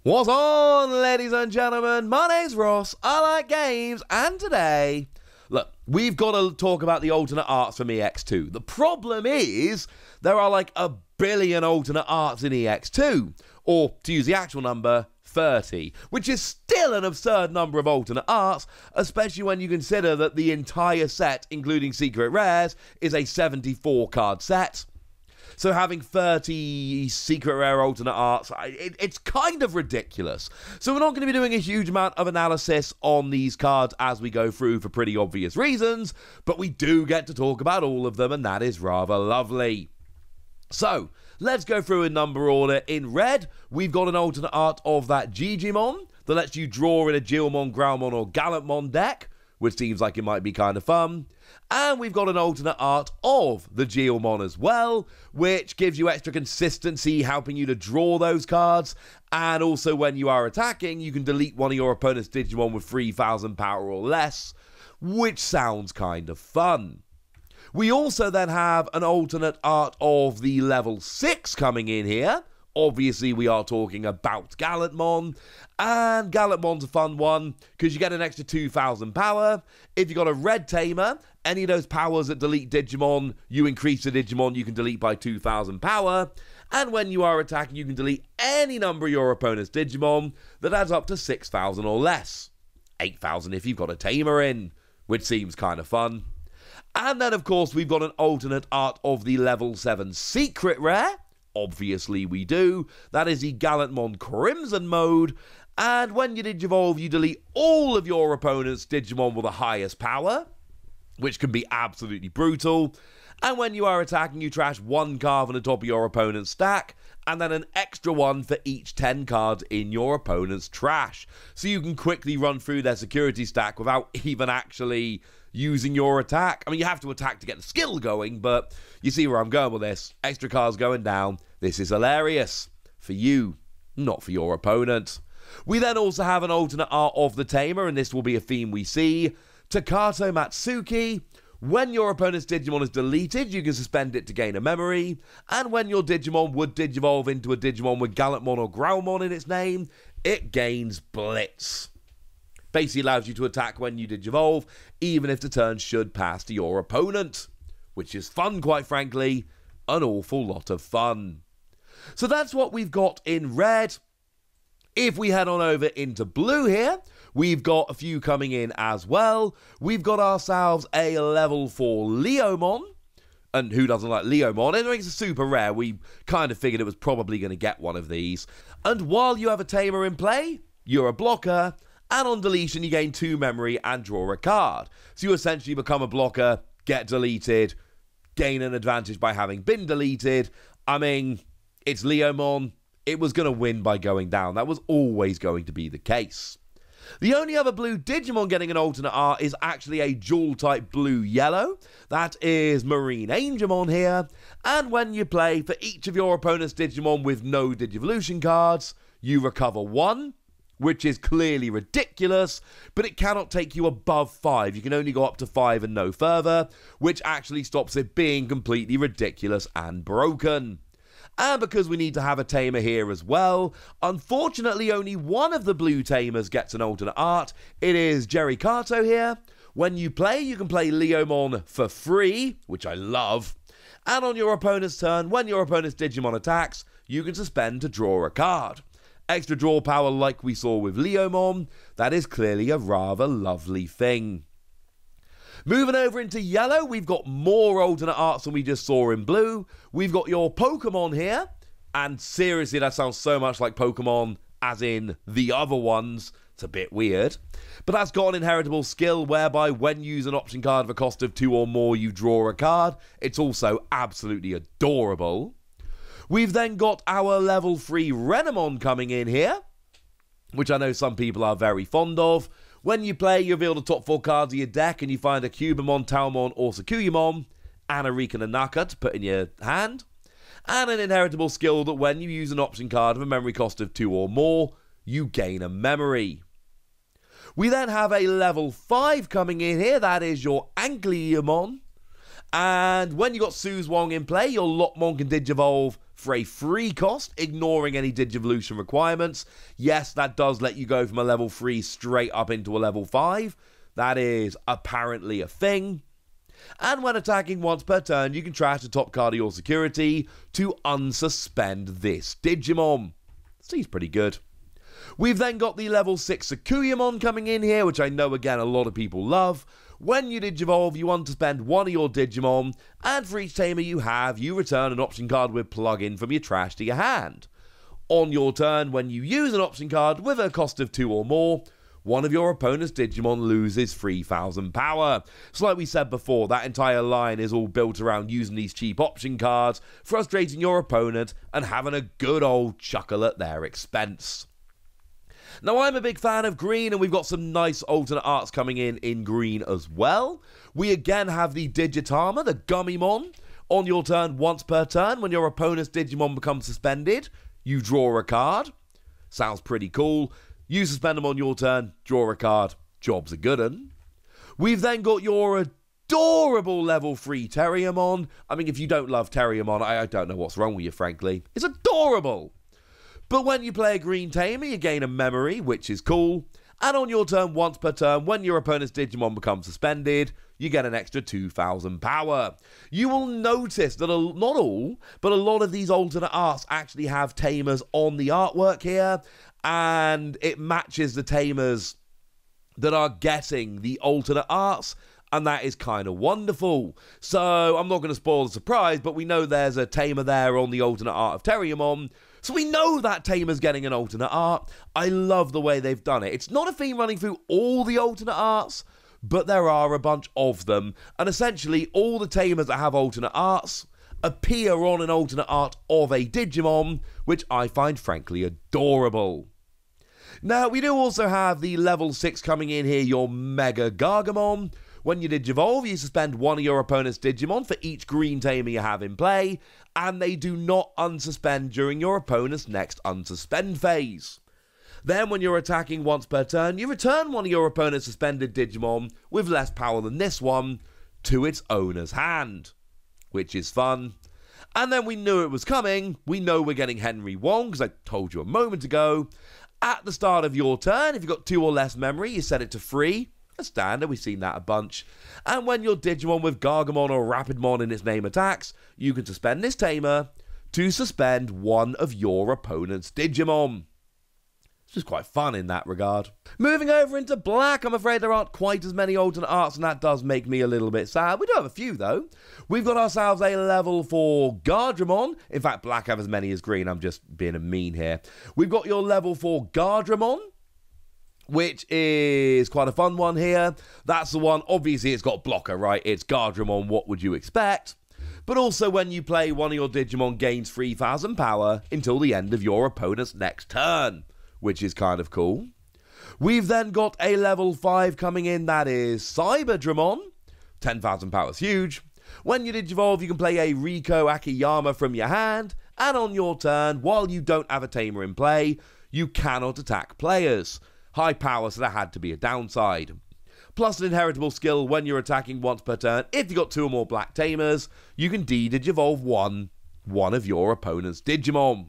What's on, ladies and gentlemen? My name's Ross, I like games, and today, look, we've got to talk about the alternate arts from EX2. The problem is, there are like a billion alternate arts in EX2, or to use the actual number, 30, which is still an absurd number of alternate arts, especially when you consider that the entire set, including secret rares, is a 74 card set. So having 30 secret rare alternate arts, it's kind of ridiculous. So we're not going to be doing a huge amount of analysis on these cards as we go through for pretty obvious reasons, but we do get to talk about all of them, and that is rather lovely. So, let's go through in number order. In red, we've got an alternate art of that Digimon that lets you draw in a Guilmon, Guardromon or Calumon deck, which seems like it might be kind of fun. And we've got an alternate art of the Guilmon as well, which gives you extra consistency, helping you to draw those cards. And also when you are attacking, you can delete one of your opponent's Digimon with 3,000 power or less, which sounds kind of fun. We also then have an alternate art of the level 6 coming in here. Obviously, we are talking about Guilmon, and Guilmon's a fun one because you get an extra 2,000 power. If you've got a red tamer, any of those powers that delete Digimon, you increase the Digimon you can delete by 2,000 power. And when you are attacking, you can delete any number of your opponent's Digimon that adds up to 6,000 or less. 8,000 if you've got a tamer in, which seems kind of fun. And then, of course, we've got an alternate art of the level 7 secret rare. Obviously we do. That is the Guilmon Crimson mode. And when you Digivolve, you delete all of your opponent's Digimon with the highest power, which can be absolutely brutal. And when you are attacking, you trash one card from the top of your opponent's stack, and then an extra one for each 10 cards in your opponent's trash. So you can quickly run through their security stack without even actually using your attack. I mean, you have to attack to get the skill going, but you see where I'm going with this. Extra cards going down. This is hilarious. For you, not for your opponent. We then also have an alternate art of the Tamer, and this will be a theme we see. Takato Matsuki. When your opponent's Digimon is deleted, you can suspend it to gain a memory. And when your Digimon would Digivolve into a Digimon with Guilmon or Guardromon in its name, it gains Blitz. Basically allows you to attack when you Digivolve, even if the turn should pass to your opponent. Which is fun, quite frankly. An awful lot of fun. So that's what we've got in red. If we head on over into blue here, we've got a few coming in as well. We've got ourselves a level 4 Leomon. And who doesn't like Leomon? Anyway, it's a super rare. We kind of figured it was probably going to get one of these. And while you have a Tamer in play, you're a blocker. And on deletion, you gain 2 memory and draw a card. So you essentially become a blocker, get deleted, gain an advantage by having been deleted. I mean, it's Leomon. It was going to win by going down. That was always going to be the case. The only other blue Digimon getting an alternate art is actually a dual-type blue-yellow. That is MARUNEANGEMON here. And when you play, for each of your opponent's Digimon with no Digivolution cards, you recover 1. Which is clearly ridiculous, but it cannot take you above 5. You can only go up to 5 and no further, which actually stops it being completely ridiculous and broken. And because we need to have a tamer here as well, unfortunately only one of the blue tamers gets an alternate art. It is Jeri Katou here. When you play, you can play Leomon for free, which I love. And on your opponent's turn, when your opponent's Digimon attacks, you can suspend to draw a card. Extra draw power like we saw with Leomon, that is clearly a rather lovely thing. Moving over into yellow, we've got more alternate arts than we just saw in blue. We've got your Pokemon here, and seriously, that sounds so much like Pokemon as in the other ones. It's a bit weird. But that's got an inheritable skill whereby when you use an option card of a cost of 2 or more, you draw a card. It's also absolutely adorable. We've then got our level 3 Renamon coming in here, which I know some people are very fond of. When you play, you reveal the top 4 cards of your deck and you find a Cyberdramon, Antylamon or Sakuyamon, and a Rika and Naka to put in your hand. And an inheritable skill that when you use an option card of a memory cost of 2 or more, you gain a memory. We then have a level 5 coming in here, that is your Antylamon. And when you got Sue's Wong in play, your Lotmon can Digivolve for a free cost, ignoring any Digivolution requirements. Yes, that does let you go from a level 3 straight up into a level 5. That is apparently a thing. And when attacking once per turn, you can trash the top card of your security to unsuspend this Digimon. Seems pretty good. We've then got the level 6 Sakuyamon coming in here, which I know, again, a lot of people love. When you Digivolve, you unsuspend one of your Digimon, and for each tamer you have, you return an option card with plug-in from your trash to your hand. On your turn, when you use an option card with a cost of 2 or more, one of your opponent's Digimon loses 3,000 power. So like we said before, that entire line is all built around using these cheap option cards, frustrating your opponent, and having a good old chuckle at their expense. Now, I'm a big fan of green, and we've got some nice alternate arts coming in green as well. We again have the Digitama, the Guilmon. On your turn, once per turn, when your opponent's Digimon becomes suspended, you draw a card. Sounds pretty cool. You suspend them on your turn, draw a card. Job's a good un. We've then got your adorable level 3 Terriermon. I mean, if you don't love Terriermon, I don't know what's wrong with you, frankly. It's adorable. But when you play a green tamer, you gain a memory, which is cool. And on your turn, once per turn, when your opponent's Digimon becomes suspended, you get an extra 2,000 power. You will notice that not all, but a lot of these alternate arts actually have tamers on the artwork here, and it matches the tamers that are getting the alternate arts, and that is kind of wonderful. So I'm not going to spoil the surprise, but we know there's a tamer there on the alternate art of Terriermon, so we know that tamer's getting an alternate art. I love the way they've done it. It's not a theme running through all the alternate arts, but there are a bunch of them, and essentially all the tamers that have alternate arts appear on an alternate art of a Digimon, which I find frankly adorable. Now, we do also have the level 6 coming in here, your Megidramon. When you Digivolve, you suspend one of your opponent's Digimon for each green tamer you have in play, and they do not unsuspend during your opponent's next unsuspend phase. Then, when you're attacking once per turn, you return one of your opponent's suspended Digimon with less power than this one to its owner's hand, which is fun. And then we knew it was coming. We know we're getting Henry Wong, because I told you a moment ago. At the start of your turn, if you've got 2 or less memory, you set it to 3. A standard, we've seen that a bunch. And when your Digimon with Guardromon or Rapidmon in its name attacks, you can suspend this tamer to suspend one of your opponent's Digimon. It's just quite fun in that regard. Moving over into black, I'm afraid there aren't quite as many alternate arts, and that does make me a little bit sad. We do have a few, though. We've got ourselves a level 4 Guardromon. In fact, black have as many as green. I'm just being a mean here. We've got your level 4 Guardromon, which is quite a fun one here. That's the one, obviously it's got blocker, right? It's Guardromon, what would you expect? But also when you play, one of your Digimon gains 3,000 power until the end of your opponent's next turn, which is kind of cool. We've then got a level 5 coming in, that is Cyberdramon. 10,000 power is huge. When you Digivolve, you can play a Rico AKiyama from your hand, and on your turn, while you don't have a tamer in play, you cannot attack players. High power, so that had to be a downside. Plus an inheritable skill when you're attacking once per turn. If you've got 2 or more black tamers, you can Digivolve one of your opponent's Digimon.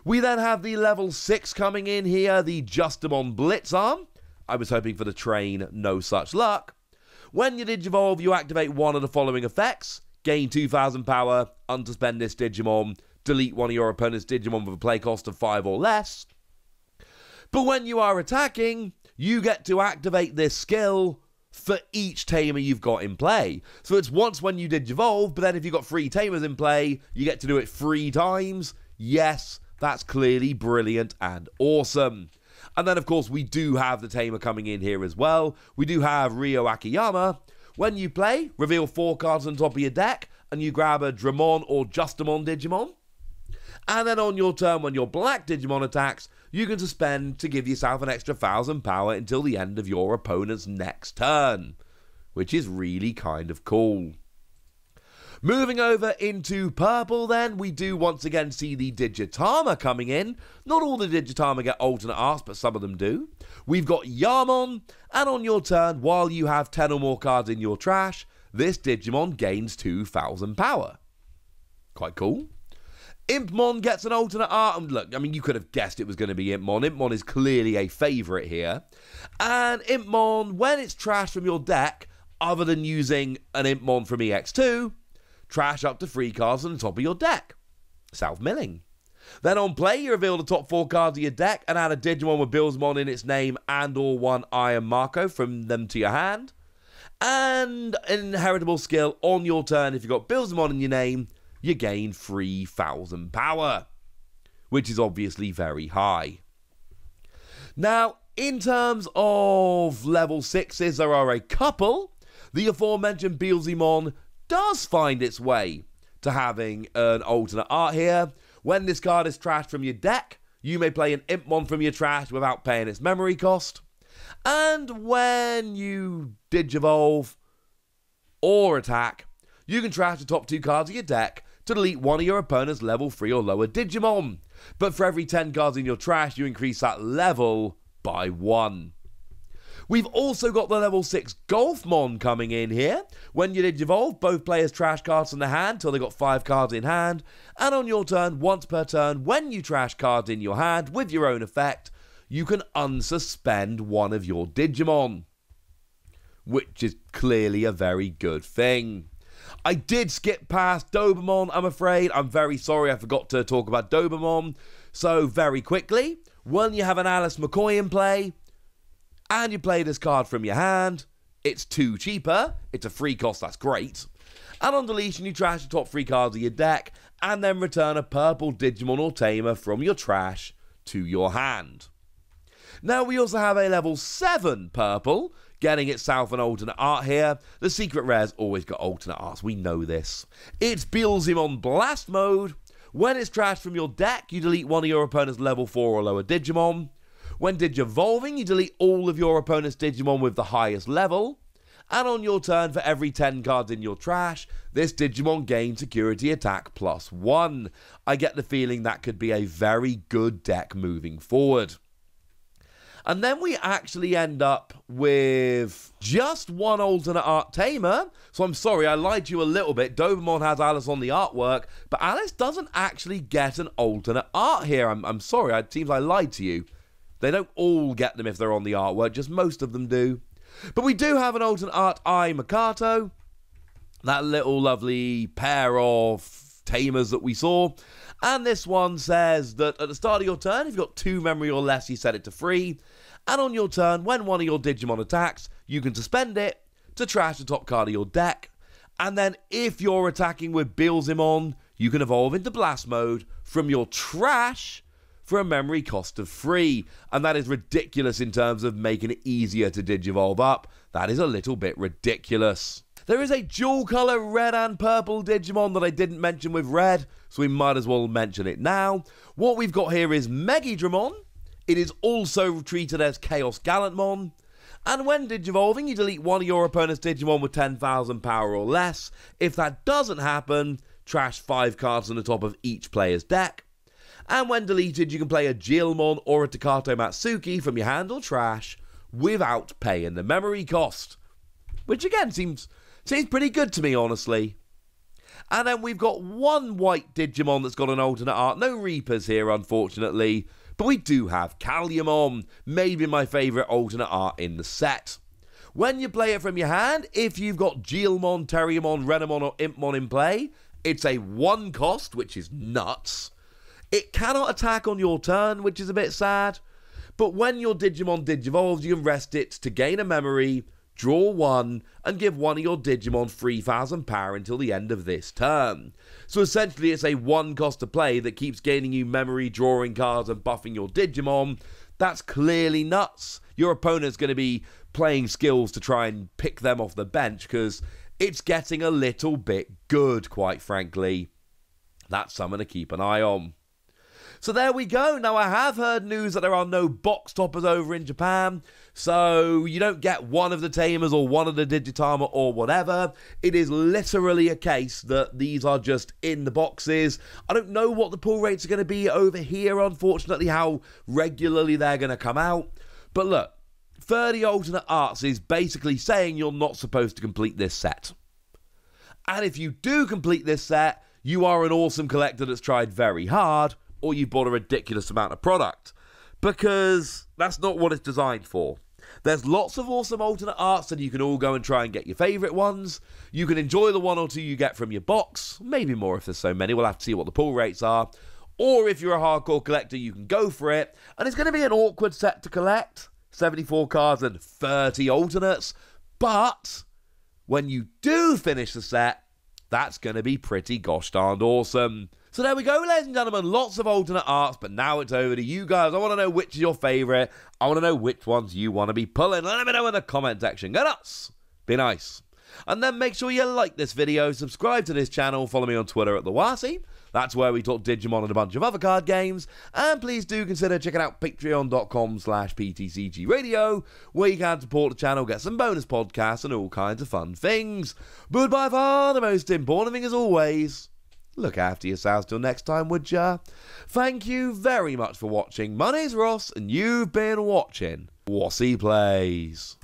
We then have the level 6 coming in here, the Justimon Blitz arm. I was hoping for the train, no such luck. When you Digivolve, you activate one of the following effects. Gain 2,000 power, unsuspend this Digimon, delete one of your opponent's Digimon with a play cost of 5 or less. But when you are attacking, you get to activate this skill for each tamer you've got in play. So it's once when you Digivolve, but then if you've got 3 tamers in play, you get to do it 3 times. Yes, that's clearly brilliant and awesome. And then, of course, we do have the tamer coming in here as well. We do have Ryo AKiyama. When you play, reveal 4 cards on top of your deck, and you grab a Dramon or Justimon Digimon. And then on your turn, when your black Digimon attacks, you can suspend to give yourself an extra 1,000 power until the end of your opponent's next turn, which is really kind of cool. Moving over into purple then, we do once again see the Digitama coming in. Not all the Digitama get alternate arts, but some of them do. We've got Leomon, and on your turn, while you have 10 or more cards in your trash, this Digimon gains 2,000 power. Quite cool. Impmon gets an alternate art, and look, I mean, you could have guessed it was going to be Impmon. Impmon is clearly a favourite here. And Impmon, when it's trashed from your deck, other than using an Impmon from EX2, trash up to 3 cards on the top of your deck. Self-milling. Then on play, you reveal the top 4 cards of your deck and add a Digimon with Beelzemon in its name and or 1 Iron Marco from them to your hand. And an inheritable skill on your turn, if you've got Beelzemon in your name, you gain 3,000 power, which is obviously very high. Now, in terms of level 6s, there are a couple. The aforementioned Beelzemon does find its way to having an alternate art here. When this card is trashed from your deck, you may play an Impmon from your trash without paying its memory cost. And when you Digivolve or attack, you can trash the top 2 cards of your deck to delete one of your opponent's level 3 or lower Digimon. But for every 10 cards in your trash, you increase that level by 1. We've also got the level 6 Golfmon coming in here. When you Digivolve, both players trash cards from the hand till they've got 5 cards in hand. And on your turn, once per turn, when you trash cards in your hand with your own effect, you can unsuspend one of your Digimon, which is clearly a very good thing. I did skip past Dobermon, I'm afraid. I'm very sorry, I forgot to talk about Dobermon. So, very quickly, when you have an Alice McCoy in play, and you play this card from your hand, it's 2 cheaper, it's a free cost, that's great. And on deletion, you trash the top 3 cards of your deck, and then return a purple Digimon or Tamer from your trash to your hand. Now, we also have a level 7 purple, getting itself an alternate art here. The secret rare's always got alternate arts, we know this. It's Beelzemon Blast Mode. When it's trashed from your deck, you delete one of your opponent's level 4 or lower Digimon. When Digivolving, you delete all of your opponent's Digimon with the highest level. And on your turn, for every 10 cards in your trash, this Digimon gains security attack +1. I get the feeling that could be a very good deck moving forward. And then we actually end up with just 1 alternate art Tamer. So I'm sorry, I lied to you a little bit. Dobermon has Alice on the artwork, but Alice doesn't actually get an alternate art here. I'm sorry, it seems I lied to you. They don't all get them if they're on the artwork, just most of them do. But we do have an alternate art Katou, that little lovely pair of Tamers that we saw. And this one says that at the start of your turn, if you've got 2 memory or less, you set it to 3. And on your turn, when one of your Digimon attacks, you can suspend it to trash the top card of your deck. And then if you're attacking with Beelzemon, you can evolve into Blast Mode from your trash for a memory cost of 3. And that is ridiculous in terms of making it easier to Digivolve up. That is a little bit ridiculous. There is a dual colour red and purple Digimon that I didn't mention with red, so we might as well mention it now. What we've got here is Megidramon. It is also treated as Chaos Gallantmon. And when Digivolving, you delete one of your opponent's Digimon with 10,000 power or less. If that doesn't happen, trash 5 cards on the top of each player's deck. And when deleted, you can play a Guilmon or a Takato Matsuki from your hand or trash without paying the memory cost. Which again seems pretty good to me, honestly. And then we've got 1 white Digimon that's got an alternate art. No Reapers here, unfortunately. But we do have Calumon, maybe my favourite alternate art in the set. When you play it from your hand, if you've got Guilmon, Terriermon, Renamon or Impmon in play, it's a 1 cost, which is nuts. It cannot attack on your turn, which is a bit sad. But when your Digimon Digivolves, you can rest it to gain a memory, draw 1, and give one of your Digimon 3,000 power until the end of this turn. So essentially it's a 1 cost to play that keeps gaining you memory, drawing cards, and buffing your Digimon. That's clearly nuts. Your opponent's going to be playing skills to try and pick them off the bench, because it's getting a little bit good, quite frankly. That's something to keep an eye on. So there we go. Now, I have heard news that there are no box toppers over in Japan, so you don't get one of the Tamers or one of the Digitama or whatever. It is literally a case that these are just in the boxes. I don't know what the pull rates are going to be over here, unfortunately, how regularly they're going to come out. But look, 30 alternate arts is basically saying you're not supposed to complete this set. And if you do complete this set, you are an awesome collector that's tried very hard, or you bought a ridiculous amount of product. Because that's not what it's designed for. There's lots of awesome alternate arts, and you can all go and try and get your favourite ones. You can enjoy the one or two you get from your box. Maybe more if there's so many. We'll have to see what the pull rates are. Or if you're a hardcore collector, you can go for it. And it's going to be an awkward set to collect. 74 cards and 30 alternates. But when you do finish the set, that's going to be pretty gosh darned awesome. So there we go, ladies and gentlemen. Lots of alternate arts, but now it's over to you guys. I want to know which is your favourite. I want to know which ones you want to be pulling. Let me know in the comment section. Go nuts. Be nice. And then make sure you like this video, subscribe to this channel, follow me on Twitter at TheWasi. That's where we talk Digimon and a bunch of other card games. And please do consider checking out patreon.com/PTCGradio, where you can support the channel, get some bonus podcasts and all kinds of fun things. But by far the most important thing as always, look after yourselves till next time, would ya? Thank you very much for watching. My name's Ross, and you've been watching Wasi Plays.